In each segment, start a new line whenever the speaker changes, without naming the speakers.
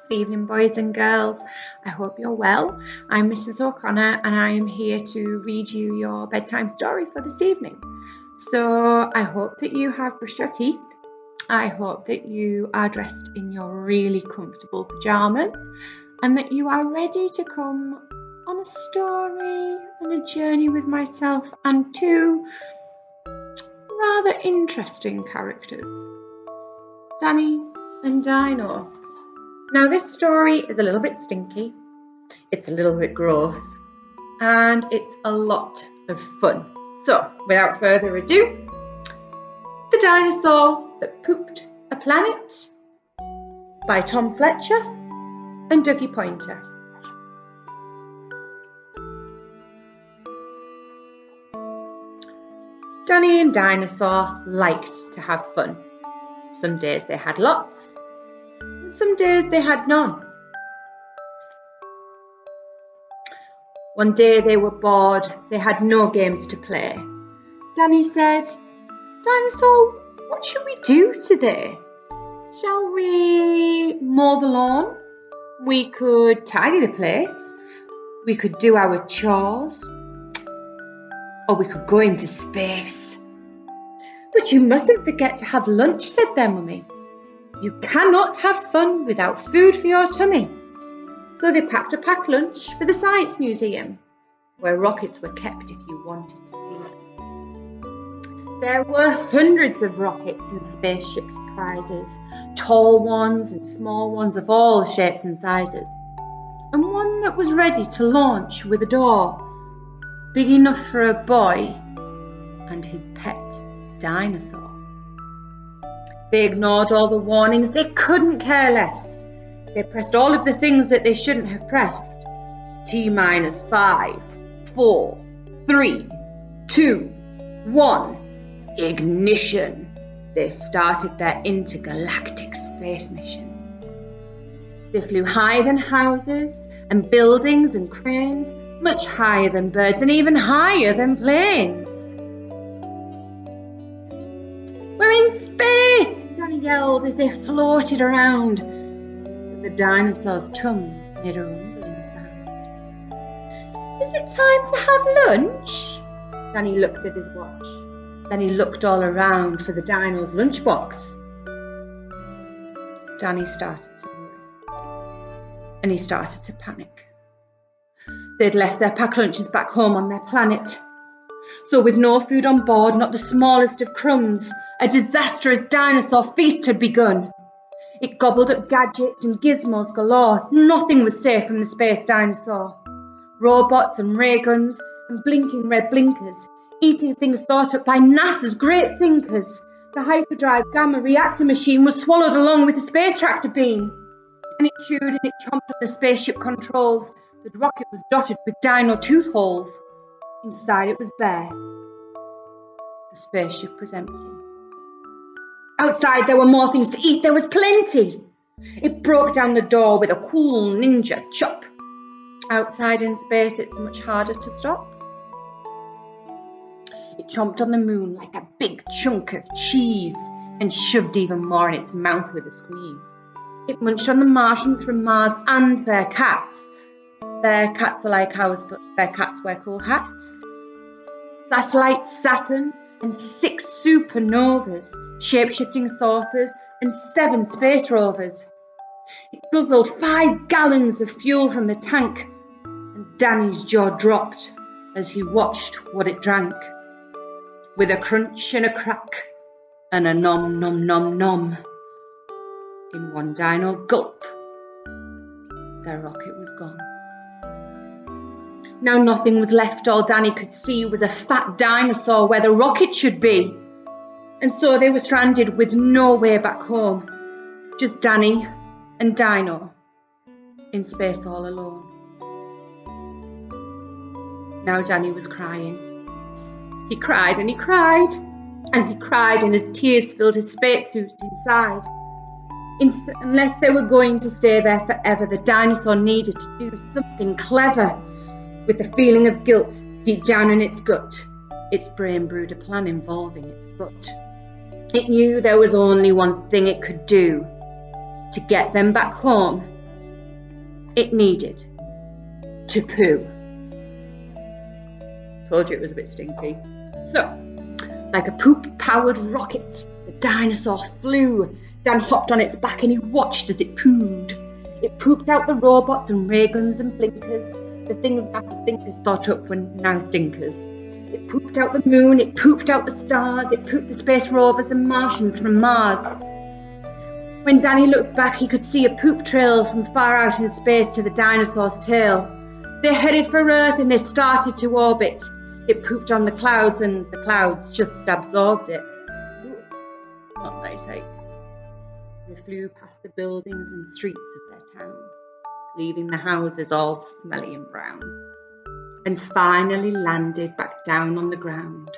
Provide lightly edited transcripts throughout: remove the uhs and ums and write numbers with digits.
Good evening, boys and girls. I hope you're well. I'm Mrs. O'Connor and I am here to read you your bedtime story for this evening. So I hope that you have brushed your teeth. I hope that you are dressed in your really comfortable pyjamas and that you are ready to come on a story and a journey with myself and two rather interesting characters, Danny and Dino. Now this story is a little bit stinky, it's a little bit gross, and it's a lot of fun. So without further ado, The Dinosaur That Pooped a Planet by Tom Fletcher and Dougie Pointer. Danny and Dinosaur liked to have fun. Some days they had lots, and some days they had none. One day they were bored, they had no games to play. Danny said, "Dinosaur, what should we do today? Shall we mow the lawn? We could tidy the place. We could do our chores. Or we could go into space." "But you mustn't forget to have lunch," said their mummy. "You cannot have fun without food for your tummy." So they packed a packed lunch for the Science Museum, where rockets were kept if you wanted to see them. There were hundreds of rockets and spaceship surprises, tall ones and small ones of all shapes and sizes, and one that was ready to launch with a door big enough for a boy and his pet dinosaur. They ignored all the warnings, they couldn't care less. They pressed all of the things that they shouldn't have pressed. T-5, 4, 3, 2, 1, ignition. They started their intergalactic space mission. They flew higher than houses and buildings and cranes, much higher than birds and even higher than planes. "We're in space!" Danny yelled as they floated around. But the dinosaur's tongue made a rumbling sound. "Is it time to have lunch?" Danny looked at his watch. Then he looked all around for the dino's lunchbox. Danny started to worry. And he started to panic. They'd left their packed lunches back home on their planet. So with no food on board, not the smallest of crumbs, a disastrous dinosaur feast had begun. It gobbled up gadgets and gizmos galore. Nothing was safe from the space dinosaur. Robots and ray guns and blinking red blinkers, eating things thought up by NASA's great thinkers. The hyperdrive gamma reactor machine was swallowed along with the space tractor beam. And it chewed and it chomped at the spaceship controls. The rocket was dotted with dino tooth holes. Inside it was bare. The spaceship was empty. Outside there were more things to eat. There was plenty. It broke down the door with a cool ninja chop. Outside in space it's much harder to stop. It chomped on the moon like a big chunk of cheese and shoved even more in its mouth with a squeeze. It munched on the Martians from Mars and their cats. Their cats are like ours, but their cats wear cool hats. Satellites, Saturn, and 6 supernovas, shape-shifting saucers, and 7 space rovers. It guzzled 5 gallons of fuel from the tank, and Danny's jaw dropped as he watched what it drank. With a crunch and a crack, and a nom nom nom nom. In one dino gulp, their rocket was gone. Now nothing was left. All Danny could see was a fat dinosaur where the rocket should be. And so they were stranded with no way back home. Just Danny and Dino in space all alone. Now Danny was crying. He cried and he cried and he cried and his tears filled his spacesuit inside. Unless they were going to stay there forever, the dinosaur needed to do something clever. With the feeling of guilt deep down in its gut, its brain brewed a plan involving its butt. It knew there was only one thing it could do to get them back home it needed to poo. Told you it was a bit stinky. So, like a poop-powered rocket, the dinosaur flew. Dan hopped on its back and he watched as it pooed. It pooped out the robots and ray guns and blinkers. The things that stinkers thought up were now stinkers. It pooped out the moon, it pooped out the stars, it pooped the space rovers and Martians from Mars. When Danny looked back, he could see a poop trail from far out in space to the dinosaur's tail. They headed for Earth and they started to orbit. It pooped on the clouds and the clouds just absorbed it. Ooh, not nice, eh? They flew past the buildings and streets of their town, leaving the houses all smelly and brown, and finally landed back down on the ground.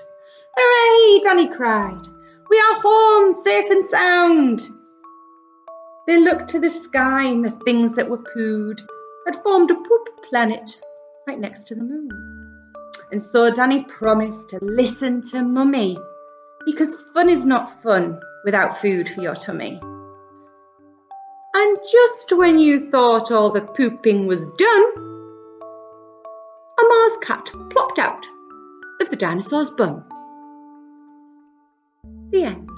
Hooray! Danny cried. We are home, safe and sound. They looked to the sky and the things that were pooed had formed a poop planet right next to the moon. And so Danny promised to listen to Mummy, because fun is not fun without food for your tummy. And just when you thought all the pooping was done, a Mars cat plopped out of the dinosaur's bum. The end.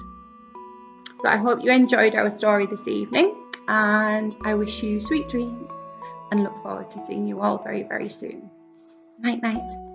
So I hope you enjoyed our story this evening, and I wish you sweet dreams and look forward to seeing you all very, very soon. Night, night.